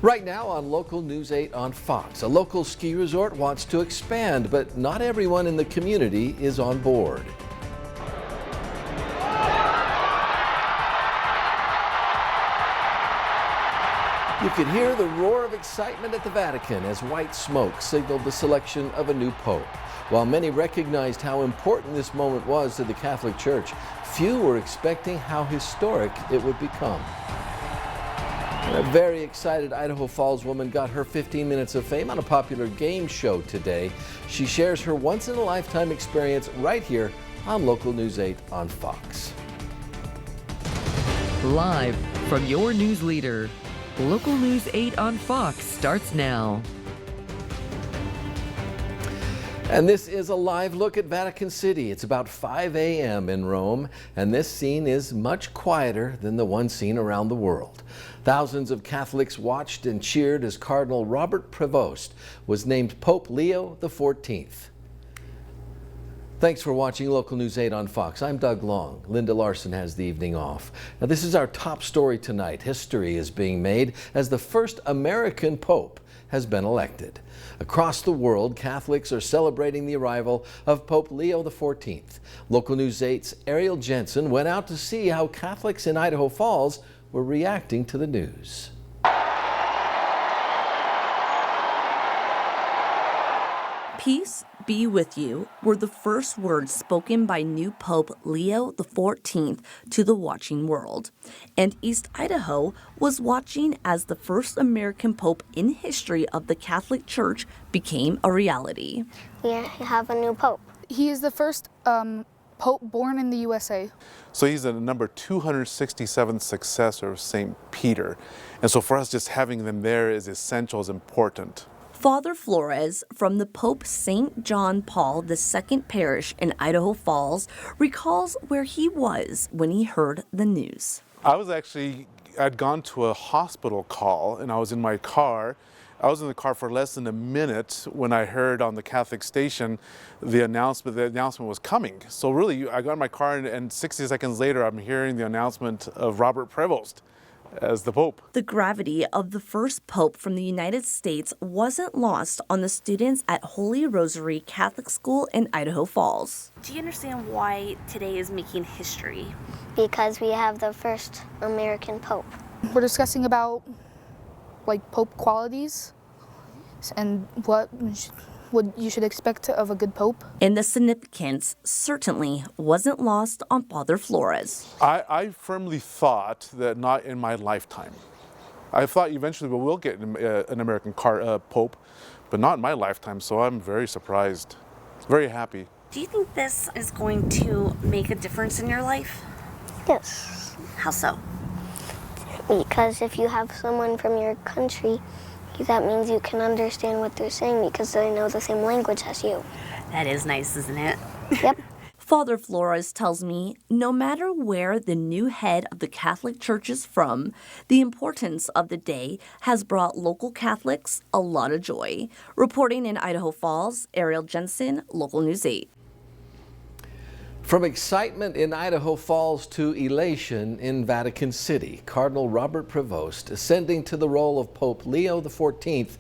Right now on Local News 8 on Fox, a local ski resort wants to expand, but not everyone in the community is on board. You could hear the roar of excitement at the Vatican as white smoke signaled the selection of a new pope. While many recognized how important this moment was to the Catholic Church, few were expecting how historic it would become. A very excited Idaho Falls woman got her 15 minutes of fame on a popular game show today. She shares her once-in-a-lifetime experience right here on Local News 8 on Fox. Live from your news leader, Local News 8 on Fox starts now. And this is a live look at Vatican City. It's about 5 a.m. in Rome, and this scene is much quieter than the one seen around the world. Thousands of Catholics watched and cheered as Cardinal Robert Prevost was named Pope Leo XIV. Thanks for watching Local News 8 on Fox. I'm Doug Long. Linda Larson has the evening off. Now, this is our top story tonight. History is being made as the first American Pope has been elected. Across the world, Catholics are celebrating the arrival of Pope Leo XIV. Local News 8's Ariel Jensen went out to see how Catholics in Idaho Falls were reacting to the news. Peace be with you were the first words spoken by new Pope Leo XIV to the watching world. And East Idaho was watching as the first American Pope in history of the Catholic Church became a reality. We have a new Pope. He is the first Pope born in the USA. So he's the number 267th successor of St. Peter. And so for us, just having them there is essential, is important. Father Flores from the Pope St. John Paul II Parish in Idaho Falls recalls where he was when he heard the news. I'd gone to a hospital call and I was in my car. I was in the car for less than a minute when I heard on the Catholic station the announcement was coming. So really, I got in my car and 60 seconds later, I'm hearing the announcement of Robert Prevost as the Pope. The gravity of the first Pope from the United States wasn't lost on the students at Holy Rosary Catholic School in Idaho Falls. Do you understand why today is making history? Because we have the first American Pope. We're discussing about Pope qualities and what you should expect of a good Pope. And the significance certainly wasn't lost on Father Flores. I firmly thought that not in my lifetime. I thought eventually we'll get an American Pope, but not in my lifetime, so I'm very surprised, very happy. Do you think this is going to make a difference in your life? Yes. How so? Because if you have someone from your country, that means you can understand what they're saying because they know the same language as you. That is nice, isn't it? Yep. Father Flores tells me no matter where the new head of the Catholic Church is from, the importance of the day has brought local Catholics a lot of joy. Reporting in Idaho Falls, Ariel Jensen, Local News 8. From excitement in Idaho Falls to elation in Vatican City, Cardinal Robert Prevost ascending to the role of Pope Leo XIV.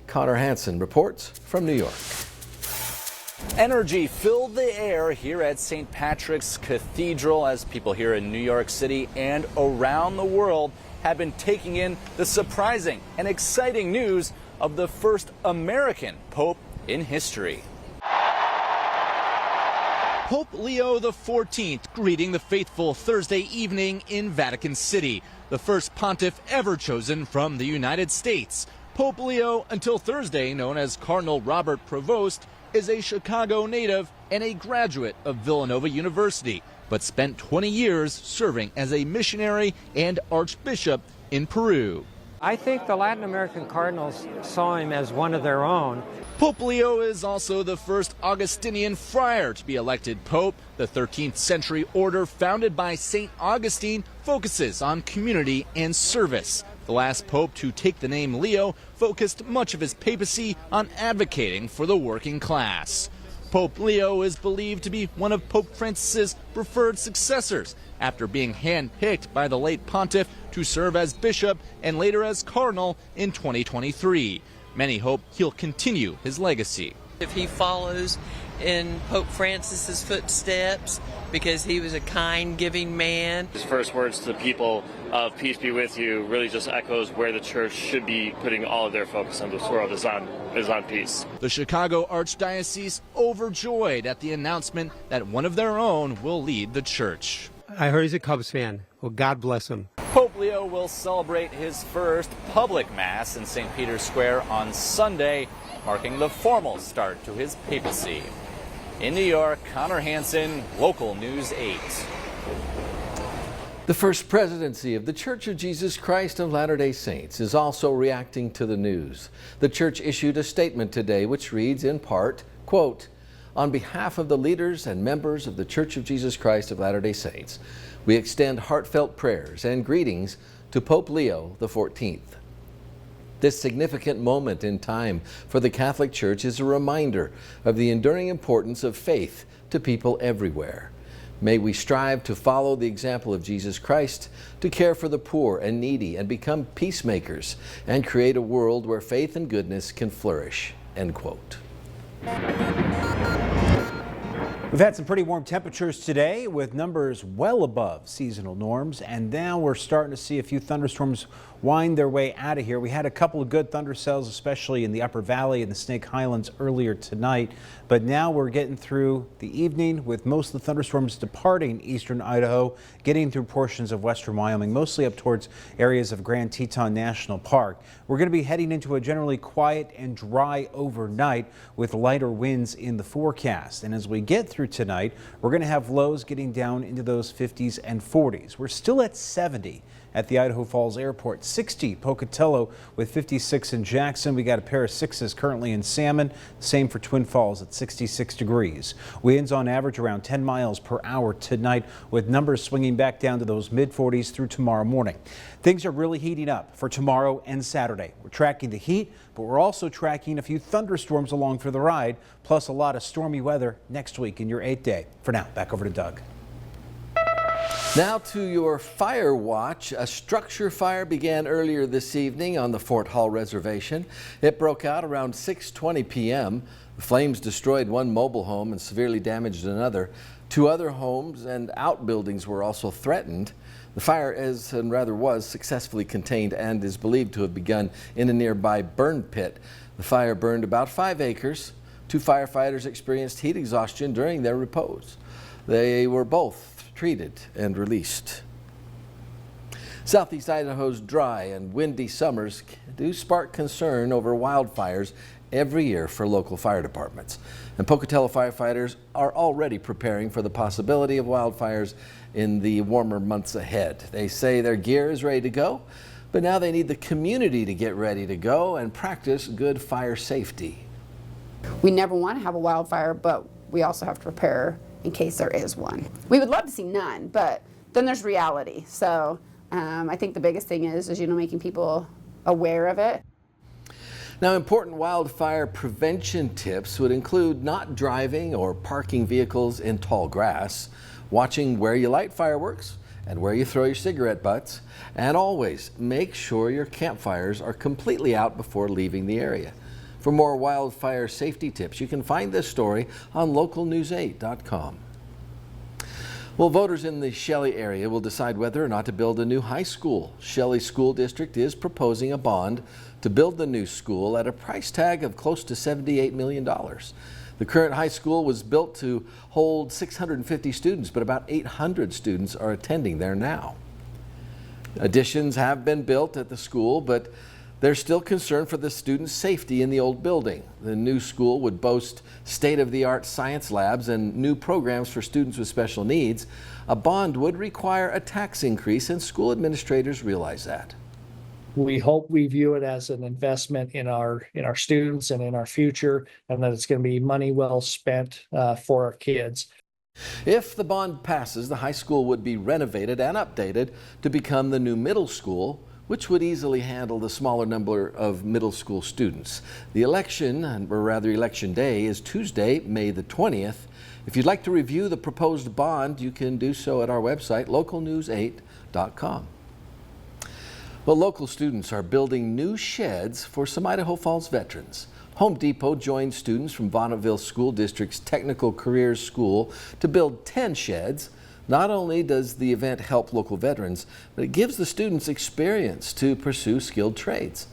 Connor Hansen reports from New York. Energy filled the air here at St. Patrick's Cathedral as people here in New York City and around the world have been taking in the surprising and exciting news of the first American Pope in history. Pope Leo XIV greeting the faithful Thursday evening in Vatican City, the first pontiff ever chosen from the United States. Pope Leo, until Thursday known as Cardinal Robert Prevost, is a Chicago native and a graduate of Villanova University, but spent 20 years serving as a missionary and archbishop in Peru. I think the Latin American cardinals saw him as one of their own. Pope Leo is also the first Augustinian friar to be elected pope. The 13th century order founded by St. Augustine focuses on community and service. The last pope to take the name Leo focused much of his papacy on advocating for the working class. Pope Leo is believed to be one of Pope Francis's preferred successors, after being handpicked by the late pontiff to serve as bishop and later as cardinal in 2023. Many hope he'll continue his legacy. If he follows in Pope Francis's footsteps, because he was a kind, giving man. His first words to the people of peace be with you really just echoes where the church should be putting all of their focus on this world is on peace. The Chicago Archdiocese overjoyed at the announcement that one of their own will lead the church. I heard he's a Cubs fan. Well, God bless him. Pope Leo will celebrate his first public mass in St. Peter's Square on Sunday, marking the formal start to his papacy. In New York, Connor Hansen, Local News 8. The First Presidency of the Church of Jesus Christ of Latter-day Saints is also reacting to the news. The church issued a statement today which reads in part, quote, "On behalf of the leaders and members of the Church of Jesus Christ of Latter-day Saints, we extend heartfelt prayers and greetings to Pope Leo XIV. This significant moment in time for the Catholic Church is a reminder of the enduring importance of faith to people everywhere. May we strive to follow the example of Jesus Christ, to care for the poor and needy and become peacemakers and create a world where faith and goodness can flourish." End quote. We've had some pretty warm temperatures today with numbers well above seasonal norms, and now we're starting to see a few thunderstorms wind their way out of here. We had a couple of good thunder cells, especially in the Upper Valley and the Snake Highlands earlier tonight, but now we're getting through the evening with most of the thunderstorms departing eastern Idaho, getting through portions of western Wyoming, mostly up towards areas of Grand Teton National Park. We're going to be heading into a generally quiet and dry overnight with lighter winds in the forecast, and as we get through tonight, we're going to have lows getting down into those 50s and 40s. We're still at 70 at the Idaho Falls Airport, 60 Pocatello with 56 in Jackson. We got a pair of 6s currently in Salmon, same for Twin Falls at 66 degrees. Winds on average around 10 miles per hour tonight, with numbers swinging back down to those mid-40s through tomorrow morning. Things are really heating up for tomorrow and Saturday. We're tracking the heat, but we're also tracking a few thunderstorms along for the ride, plus a lot of stormy weather next week in your 8th day. For now, back over to Doug. Now to your fire watch. A structure fire began earlier this evening on the Fort Hall Reservation. It broke out around 6:20 p.m. The flames destroyed one mobile home and severely damaged another. 2 other homes and outbuildings were also threatened. The fire was successfully contained and is believed to have begun in a nearby burn pit. The fire burned about 5 acres. 2 firefighters experienced heat exhaustion during their repose. They were both treated and released. Southeast Idaho's dry and windy summers do spark concern over wildfires every year for local fire departments. And Pocatello firefighters are already preparing for the possibility of wildfires in the warmer months ahead. They say their gear is ready to go, but now they need the community to get ready to go and practice good fire safety. We never want to have a wildfire, but we also have to prepare in case there is one. We would love to see none, but then there's reality. So I think the biggest thing is making people aware of it. Now, important wildfire prevention tips would include not driving or parking vehicles in tall grass, watching where you light fireworks and where you throw your cigarette butts, and always make sure your campfires are completely out before leaving the area. For more wildfire safety tips, you can find this story on localnews8.com. Well, voters in the Shelley area will decide whether or not to build a new high school. Shelley School District is proposing a bond to build the new school at a price tag of close to $78 million. The current high school was built to hold 650 students, but about 800 students are attending there now. Additions have been built at the school, but there's still concern for the students' safety in the old building. The new school would boast state-of-the-art science labs and new programs for students with special needs. A bond would require a tax increase, and school administrators realize that. We hope we view it as an investment in our students and in our future, and that it's going to be money well spent for our kids. If the bond passes, the high school would be renovated and updated to become the new middle school, which would easily handle the smaller number of middle school students. The election, or rather election day, is Tuesday, May the 20th, If you'd like to review the proposed bond, you can do so at our website, localnews8.com. Well, local students are building new sheds for some Idaho Falls veterans. Home Depot joined students from Bonneville School District's Technical Careers School to build 10 sheds. Not only does the event help local veterans, but it gives the students experience to pursue skilled trades.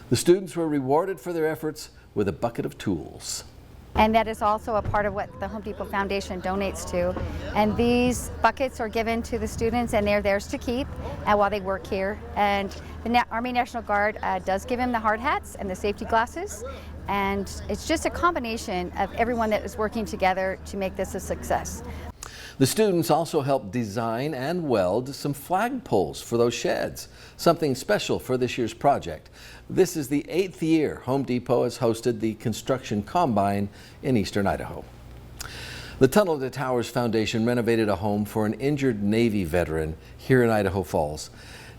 The students were rewarded for their efforts with a bucket of tools. And that is also a part of what the Home Depot Foundation donates to. And these buckets are given to the students and they're theirs to keep while they work here. And the Army National Guard does give them the hard hats and the safety glasses. And it's just a combination of everyone that is working together to make this a success. The students also helped design and weld some flagpoles for those sheds, something special for this year's project. This is the 8th year Home Depot has hosted the Construction Combine in eastern Idaho. The Tunnel to Towers Foundation renovated a home for an injured Navy veteran here in Idaho Falls.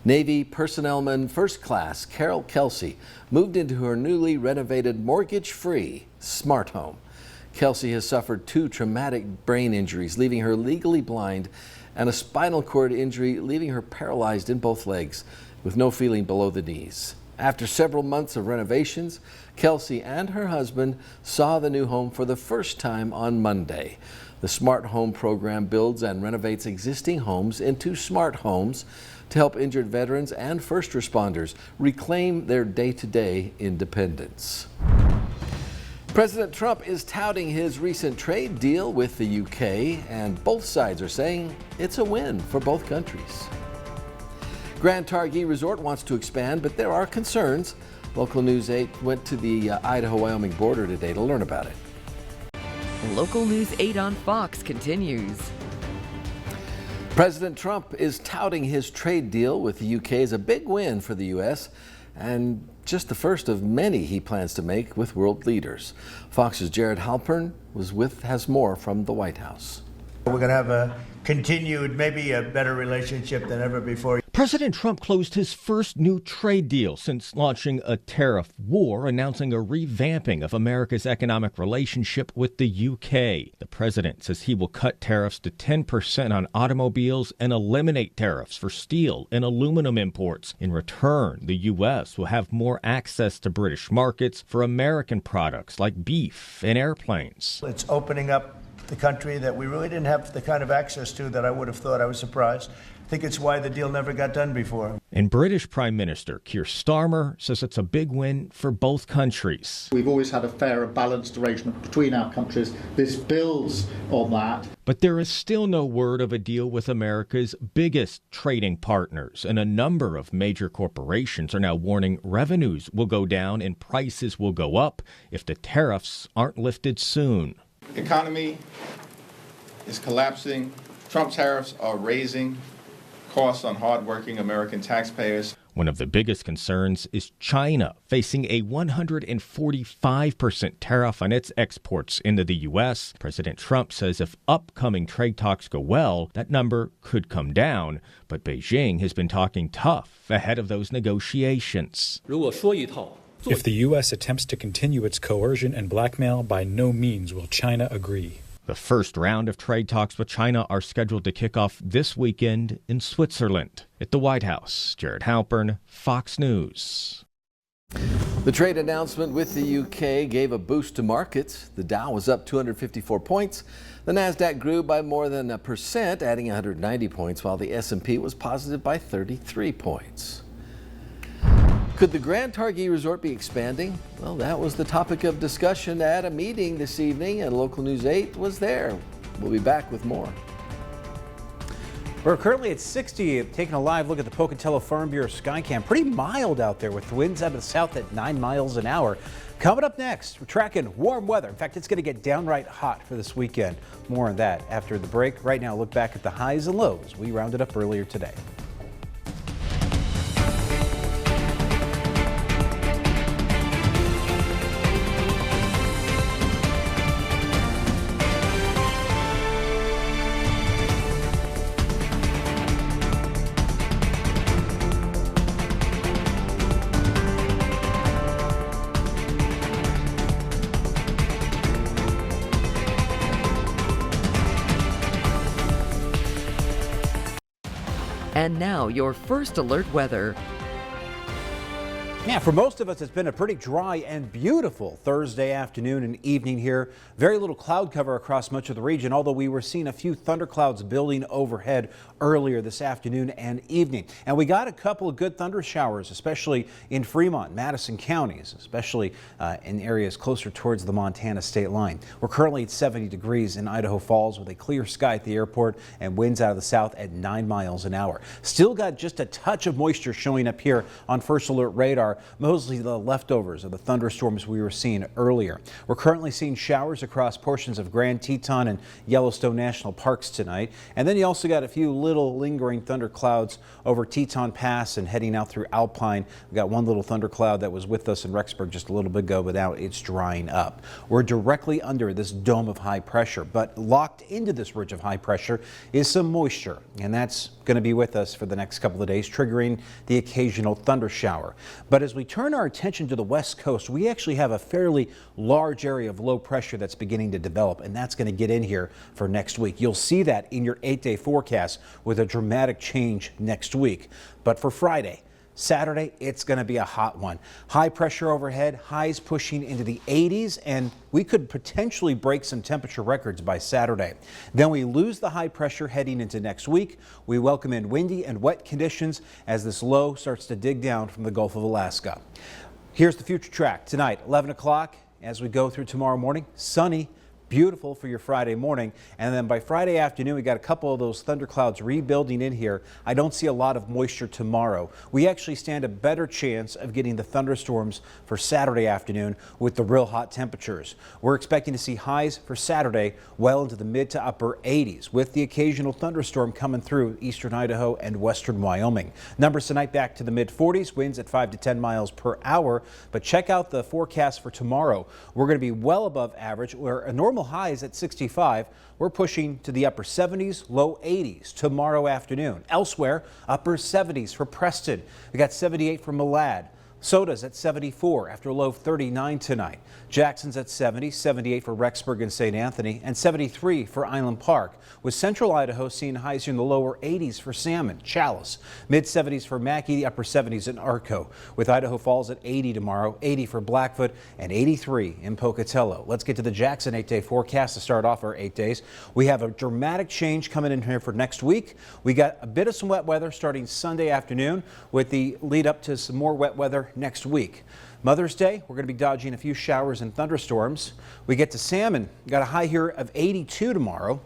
Navy Personnelman First Class Carol Kelsey moved into her newly renovated mortgage-free smart home. Kelsey has suffered 2 traumatic brain injuries, leaving her legally blind, and a spinal cord injury, leaving her paralyzed in both legs with no feeling below the knees. After several months of renovations, Kelsey and her husband saw the new home for the first time on Monday. The Smart Home program builds and renovates existing homes into smart homes to help injured veterans and first responders reclaim their day-to-day independence. President Trump is touting his recent trade deal with the UK, and both sides are saying it's a win for both countries. Grand Targhee Resort wants to expand, but there are concerns. Local News 8 went to the Idaho-Wyoming border today to learn about it. Local News 8 on Fox continues. President Trump is touting his trade deal with the UK as a big win for the U.S. and just the first of many he plans to make with world leaders. Fox's Jared Halpern has more from the White House. We're going to have a continued, maybe a better relationship than ever before. President Trump closed his first new trade deal since launching a tariff war, announcing a revamping of America's economic relationship with the UK. The president says he will cut tariffs to 10% on automobiles and eliminate tariffs for steel and aluminum imports. In return, the U.S. will have more access to British markets for American products like beef and airplanes. It's opening up the country that we really didn't have the kind of access to that I would have thought. I was surprised. I think it's why the deal never got done before. And British Prime Minister Keir Starmer says it's a big win for both countries. We've always had a fair and balanced arrangement between our countries. This builds on that. But there is still no word of a deal with America's biggest trading partners, and a number of major corporations are now warning revenues will go down and prices will go up if the tariffs aren't lifted soon. The economy is collapsing. Trump tariffs are raising costs on hardworking American taxpayers. One of the biggest concerns is China, facing a 145% tariff on its exports into the U.S. President Trump says if upcoming trade talks go well, that number could come down. But Beijing has been talking tough ahead of those negotiations. If the U.S. attempts to continue its coercion and blackmail, by no means will China agree. The first round of trade talks with China are scheduled to kick off this weekend in Switzerland. At the White House, Jared Halpern, Fox News. The trade announcement with the UK gave a boost to markets. The Dow was up 254 points. The Nasdaq grew by more than 1%, adding 190 points, while the S&P was positive by 33 points. Could the Grand Targhee Resort be expanding? Well, that was the topic of discussion at a meeting this evening, and Local News 8 was there. We'll be back with more. We're currently at 60, taking a live look at the Pocatello Farm Bureau Skycam. Pretty mild out there with winds out of the south at 9 miles an hour. Coming up next, we're tracking warm weather. In fact, it's going to get downright hot for this weekend. More on that after the break. Right now, look back at the highs and lows we rounded up earlier today. And now your first alert weather. Yeah, for most of us, it's been a pretty dry and beautiful Thursday afternoon and evening here. Very little cloud cover across much of the region, although we were seeing a few thunderclouds building overhead earlier this afternoon and evening. And we got a couple of good thunder showers, especially in Fremont, Madison counties, especially in areas closer towards the Montana state line. We're currently at 70 degrees in Idaho Falls with a clear sky at the airport and winds out of the south at 9 miles an hour. Still got just a touch of moisture showing up here on First Alert radar, mostly the leftovers of the thunderstorms we were seeing earlier. We're currently seeing showers across portions of Grand Teton and Yellowstone National Parks tonight. And then you also got a few little lingering thunderclouds over Teton Pass and heading out through Alpine. We got one little thundercloud that was with us in Rexburg just a little bit ago, but now it's drying up. We're directly under this dome of high pressure, but locked into this ridge of high pressure is some moisture, and that's going to be with us for the next couple of days, triggering the occasional thunder shower. But as we turn our attention to the west coast, we actually have a fairly large area of low pressure that's beginning to develop, and that's going to get in here for next week. You'll see that in your 8-day forecast with a dramatic change next week. But for Friday, Saturday, it's going to be a hot one. High pressure overhead, highs pushing into the 80s, and we could potentially break some temperature records by Saturday. Then we lose the high pressure heading into next week. We welcome in windy and wet conditions as this low starts to dig down from the Gulf of Alaska. Here's the future track tonight, 11 o'clock as we go through tomorrow morning. Sunny. Beautiful for your Friday morning, and then by Friday afternoon we got a couple of those thunderclouds rebuilding in here. I don't see a lot of moisture tomorrow. We actually stand a better chance of getting the thunderstorms for Saturday afternoon with the real hot temperatures. We're expecting to see highs for Saturday well into the mid to upper 80s with the occasional thunderstorm coming through eastern Idaho and western Wyoming. Numbers tonight back to the mid 40s, winds at 5 to 10 miles per hour. But check out the forecast for tomorrow. We're going to be well above average, where a normal highs at 65. We're pushing to the upper 70s, low 80s tomorrow afternoon. Elsewhere, upper 70s for Preston. We got 78 for Malad. Soda's at 74 after a low of 39 tonight. Jackson's at 70, 78 for Rexburg and St. Anthony, and 73 for Island Park, with central Idaho seeing highs in the lower 80s for Salmon, Chalice, mid 70s for Mackey, the upper 70s in Arco, with Idaho Falls at 80 tomorrow, 80 for Blackfoot, and 83 in Pocatello. Let's get to the Jackson 8-day forecast to start off our 8 days. We have a dramatic change coming in here for next week. We got a bit of some wet weather starting Sunday afternoon with the lead up to some more wet weather next week. Mother's Day, we're going to be dodging a few showers and thunderstorms. We get to Salmon, got a high here of 82 tomorrow.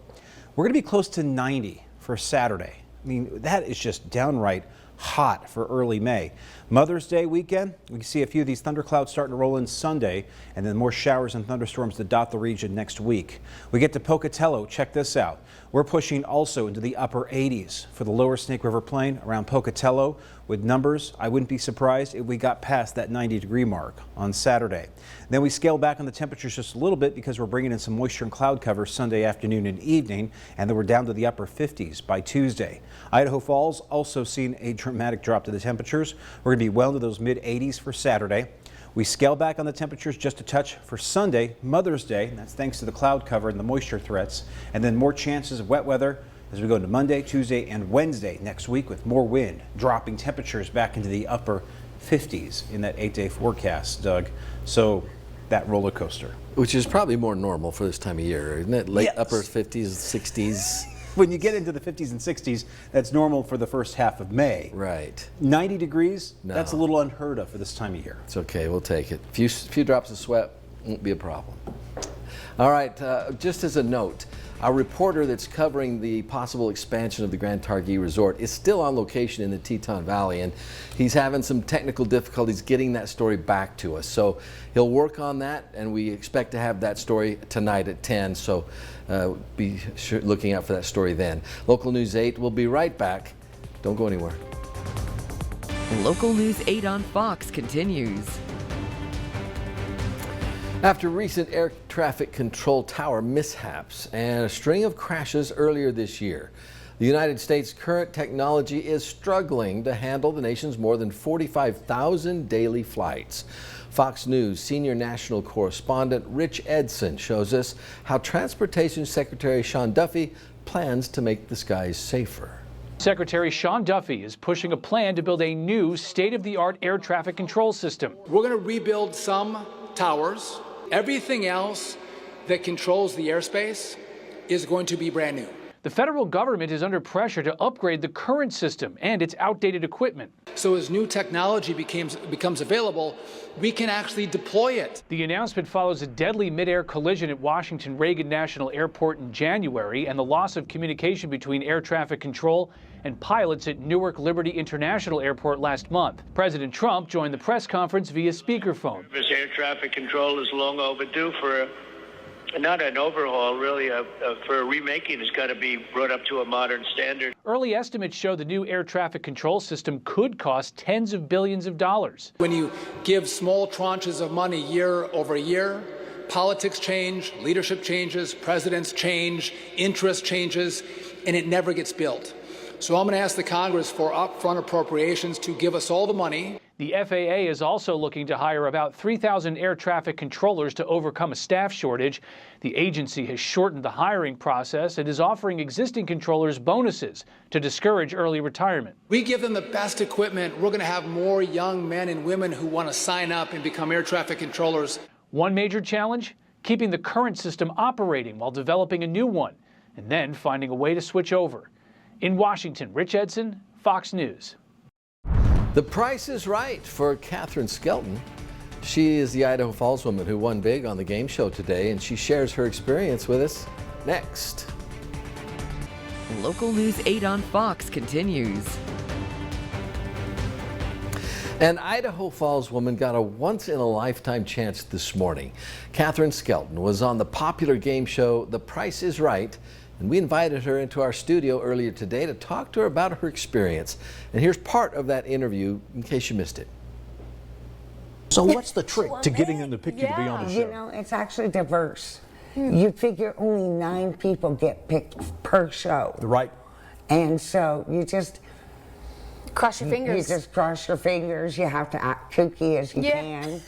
We're going to be close to 90 for Saturday. I mean, that is just downright hot for early May. Mother's Day weekend, we can see a few of these thunderclouds starting to roll in Sunday, and then more showers and thunderstorms to dot the region next week. We get to Pocatello, check this out. We're pushing also into the upper 80s for the lower Snake River Plain around Pocatello with numbers. I wouldn't be surprised if we got past that 90-degree mark on Saturday. Then we scale back on the temperatures just a little bit because we're bringing in some moisture and cloud cover Sunday afternoon and evening, and then we're down to the upper 50s by Tuesday. Idaho Falls also seeing a dramatic drop to the temperatures. We're going to be well into those mid 80s for Saturday. We scale back on the temperatures just a touch for Sunday, Mother's Day. And that's thanks to the cloud cover and the moisture threats. And then more chances of wet weather as we go into Monday, Tuesday, and Wednesday next week with more wind, dropping temperatures back into the upper 50s in that 8-day forecast, Doug. So that roller coaster. Which is probably more normal for this time of year, isn't it? Late upper 50s, 60s. When you get into the 50s and 60s, that's normal for the first half of May. Right. 90 degrees, No. that's a little unheard of for this time of year. It's okay, we'll take it. A few drops of sweat won't be a problem. All right, just as a note, our reporter that's covering the possible expansion of the Grand Targhee Resort is still on location in the Teton Valley, and he's having some technical difficulties getting that story back to us. So he'll work on that, and we expect to have that story tonight at 10, so be sure looking out for that story then. Local News 8 will be right back. Don't go anywhere. Local News 8 on Fox continues. After recent air traffic control tower mishaps and a string of crashes earlier this year, the United States' current technology is struggling to handle the nation's more than 45,000 daily flights. Fox News senior national correspondent Rich Edson shows us how Transportation Secretary Sean Duffy plans to make the skies safer. Secretary Sean Duffy is pushing a plan to build a new state-of-the-art air traffic control system. We're going to rebuild some towers. Everything else that controls the airspace is going to be brand new. The federal government is under pressure to upgrade the current system and its outdated equipment. So as new technology becomes available, we can actually deploy it. The announcement follows a deadly mid-air collision at Washington Reagan National Airport in January and the loss of communication between air traffic control and pilots at Newark Liberty International Airport last month. President Trump joined the press conference via speakerphone. This air traffic control is long overdue for not an overhaul, really, for a remaking. It's got to be brought up to a modern standard. Early estimates show the new air traffic control system could cost tens of billions of dollars. When you give small tranches of money year over year, politics change, leadership changes, presidents change, interest changes, and it never gets built. So I'm going to ask the Congress for upfront appropriations to give us all the money. The FAA is also looking to hire about 3,000 air traffic controllers to overcome a staff shortage. The agency has shortened the hiring process and is offering existing controllers bonuses to discourage early retirement. We give them the best equipment. We're going to have more young men and women who want to sign up and become air traffic controllers. One major challenge, keeping the current system operating while developing a new one, and then finding a way to switch over. In Washington, Rich Edson, Fox News. The price is right for Catherine Skelton. She is the Idaho Falls woman who won big on the game show today, and she shares her experience with us next. Local News 8 on Fox continues. An Idaho Falls woman got a once-in-a-lifetime chance this morning. Catherine Skelton was on the popular game show The Price is Right, and we invited her into our studio earlier today to talk to her about her experience. And here's part of that interview in case you missed it. So what's the trick to getting them to pick you to be on the show? You know, it's actually diverse. You figure only 9 people get picked per show. Right. And so you just cross your fingers. You just cross your fingers. You have to act kooky as you can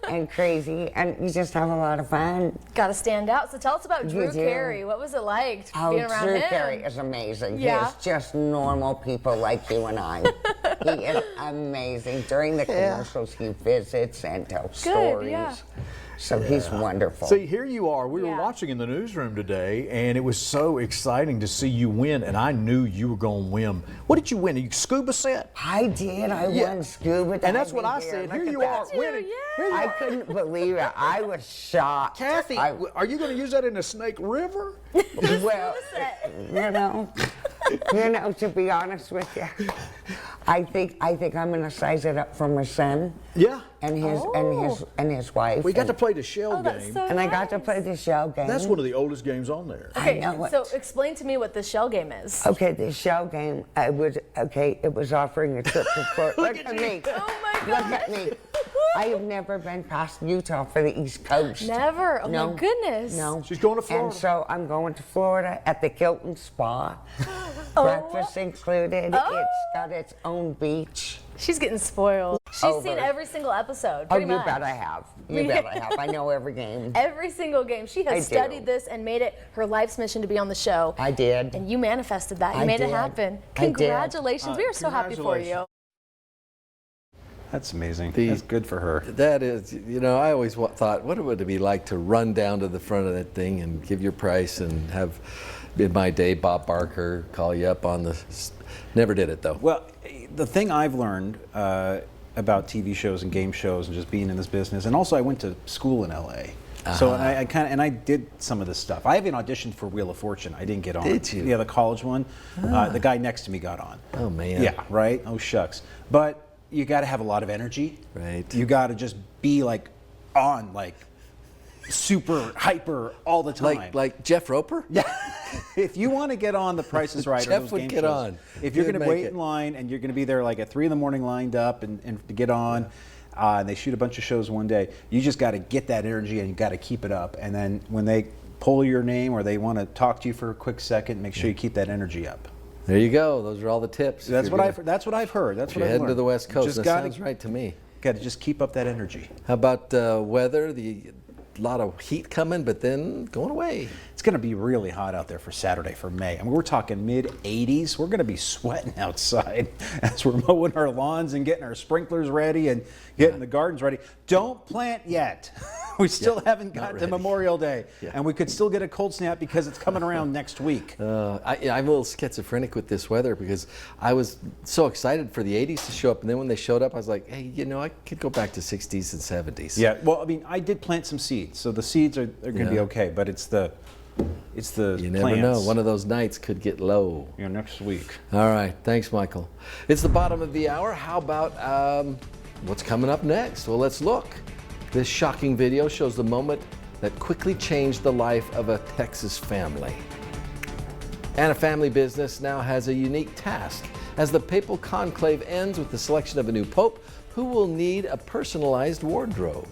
and crazy, and you just have a lot of fun. Got to stand out. So tell us about Drew Carey. What was it like being around him? Drew Carey is amazing. Yeah. He is just normal people like you and I. He is amazing. During the commercials, he visits and tells stories. Yeah. So he's wonderful. See, here you are. We were watching in the newsroom today, and it was so exciting to see you win, and I knew you were going to win. What did you win? A scuba set? I did. I won scuba diving. And that's what I said. Here you are winning. I couldn't believe it. I was shocked. Kathy, are you going to use that in the Snake River? Well, you know, to be honest with you, I think I'm going to size it up for my son. Yeah. And his wife. We got to play the shell game. So I got to play the shell game. That's one of the oldest games on there. Okay, I know it. so explain to me what the shell game is. Okay, the shell game, it was offering a trip to Florida. Look at me. Oh my gosh. Look at me. I have never been past Utah for the East Coast. Never? Oh my goodness. No. She's going to Florida. And so I'm going to Florida at the Hilton Spa. Breakfast included. It's got its own beach. She's getting spoiled. She's seen every single episode, pretty much. You bet I have. You bet I have. I know every game. Every single game. She has studied this and made it her life's mission to be on the show. I did. And you manifested that. You made it happen. Congratulations. We are so happy for you. That's amazing. That's good for her. That is, you know, I always thought, what would it be like to run down to the front of that thing and give your price and have, in my day, Bob Barker call you up on the... Never did it, though. Well, the thing I've learned about TV shows and game shows and just being in this business, and also I went to school in L.A., so I did some of this stuff. I even auditioned for Wheel of Fortune. I didn't get on. Did you? Yeah, the college one. The guy next to me got on. Oh, man. Yeah, right? Oh, shucks. But you got to have a lot of energy. Right. You got to just be like on, like super hyper all the time. Like Jeff Roper? Yeah. If you want to get on The Price is Right, Jeff would get on. If you're going to wait in line and you're going to be there like at 3 a.m. lined up and to get on, and they shoot a bunch of shows one day, you just got to get that energy and you got to keep it up. And then when they pull your name or they want to talk to you for a quick second, make sure you keep that energy up. There you go. Those are all the tips. That's what I've heard. That's what I've You're heading to the West Coast. That sounds right to me. Got to just keep up that energy. How about weather? The lot of heat coming, but then going away. It's going to be really hot out there for Saturday, for May. I mean, we're talking mid-80s. We're going to be sweating outside as we're mowing our lawns and getting our sprinklers ready and getting the gardens ready. Don't plant yet. We still haven't got to Memorial Day, and we could still get a cold snap because it's coming around next week. I'm a little schizophrenic with this weather because I was so excited for the 80s to show up, and then when they showed up, I was like, hey, I could go back to 60s and 70s. Yeah, well, I mean, I did plant some seeds, so the seeds are going to be okay, but it's the you never plants. know. One of those nights could get low. Next week. All right. Thanks, Michael. It's the bottom of the hour. How about what's coming up next? Well, let's look. This shocking video shows the moment that quickly changed the life of a Texas family. And a family business now has a unique task as the papal conclave ends with the selection of a new pope who will need a personalized wardrobe.